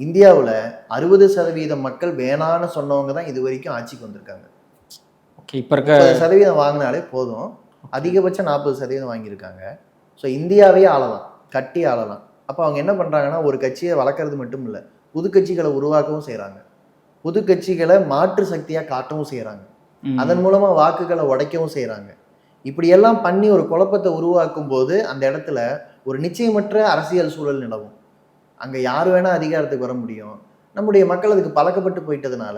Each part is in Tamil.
இந்தியாவில் 60% மக்கள் வேணான்னு சொன்னவங்க தான் இது வரைக்கும் ஆட்சிக்கு வந்திருக்காங்க. ஓகே, இப்போ இருக்க 30% வாங்கினாலே போதும், அதிகபட்சம் 40% வாங்கியிருக்காங்க. ஸோ இந்தியாவே ஆளலாம், கட்டி ஆளலாம். அப்போ அவங்க என்ன பண்ணுறாங்கன்னா, ஒரு கட்சியை வளர்க்குறது மட்டும் இல்லை, புது கட்சிகளை உருவாக்கவும் செய்கிறாங்க, புது கட்சிகளை மாற்று சக்தியாக காட்டவும் செய்கிறாங்க, அதன் மூலமாக வாக்குகளை உடைக்கவும் செய்கிறாங்க. இப்படியெல்லாம் பண்ணி ஒரு குழப்பத்தை உருவாக்கும் போது அந்த இடத்துல ஒரு நிச்சயமற்ற அரசியல் சூழல் நிலவும். அங்கே யார் வேணால் அதிகாரத்துக்கு வர முடியும். நம்முடைய மக்கள் அதுக்கு பழக்கப்பட்டு போயிட்டதுனால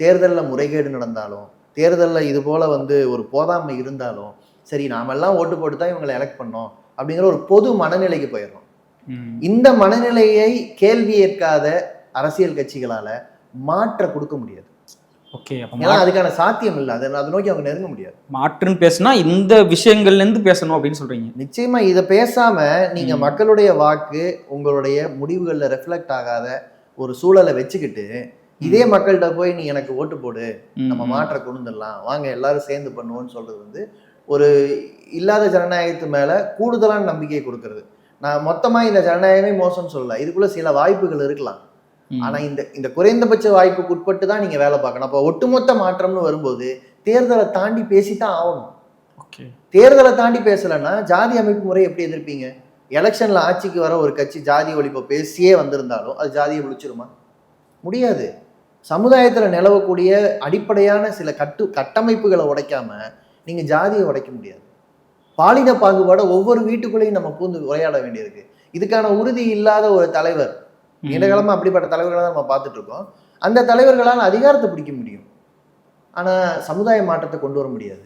தேர்தலில் முறைகேடு நடந்தாலும், தேர்தலில் இது போல் ஒரு போதாமை இருந்தாலும் சரி, நாமெல்லாம் ஓட்டு போட்டு தான் இவங்களை எலெக்ட் பண்ணோம் அப்படிங்கிற ஒரு பொது மனநிலைக்கு போயிடணும். இந்த மனநிலையை கேள்வி ஏற்காத அரசியல் கட்சிகளால மாற்ற கொடுக்க முடியாது. ஓகே, ஏன்னா அதுக்கான சாத்தியம் இல்லை, அதை நோக்கி அவங்க நெருங்க முடியாது. மாற்றுன்னு பேசினா இந்த விஷயங்கள்ல இருந்து பேசணும் அப்படின்னு சொல்றீங்க. நிச்சயமா இதை பேசாம நீங்க மக்களுடைய வாக்கு உங்களுடைய முடிவுகள்ல ரெஃப்ளெக்ட் ஆகாத ஒரு சூழலை வச்சுக்கிட்டு இதே மக்கள்கிட்ட போய் நீ எனக்கு ஓட்டு போடு, நம்ம மாற்ற கொண்டுலாம் வாங்க எல்லாரும் சேர்ந்து பண்ணுவோம்னு சொல்றது ஒரு இல்லாத ஜனநாயகத்து மேல கூடுதலான நம்பிக்கையை கொடுக்கறது. நான் மொத்தமா இந்த ஜனநாயகமே மோசம்னு சொல்லல, இதுக்குள்ள சில வாய்ப்புகள் இருக்கலாம். ஆனா இந்த குறைந்தபட்ச வாய்ப்புக்கு உட்பட்டு தான் நீங்க வேலை பார்க்கணும். அப்போ ஒட்டுமொத்த மாற்றம்னு வரும்போது தேர்தலை தாண்டி பேசித்தான் ஆகணும். தேர்தலை தாண்டி பேசலைன்னா ஜாதி அமைப்பு முறை எப்படி எதிர்ப்பீங்க? எலெக்ஷன்ல ஆட்சிக்கு வர ஒரு கட்சி ஜாதி ஒழிப்பை பேசியே வந்திருந்தாலும் அது ஜாதியை ஒழிச்சிருமா? முடியாது. சமுதாயத்துல நிலவக்கூடிய அடிப்படையான சில கட்டமைப்புகளை உடைக்காம நீங்க ஜாதியை உடைக்க முடியாது. பாலின பாகுபாட ஒவ்வொரு வீட்டுக்குள்ளேயும் நம்ம பூந்து உரையாட வேண்டியிருக்கு. இதுக்கான உறுதி இல்லாத ஒரு தலைவர், நீண்டகாலமா அப்படிப்பட்ட தலைவர்களை தான் நம்ம பார்த்துட்டு இருக்கோம். அந்த தலைவர்களால் அதிகாரத்தை பிடிக்க முடியும், ஆனா சமுதாய மாற்றத்தை கொண்டு வர முடியாது.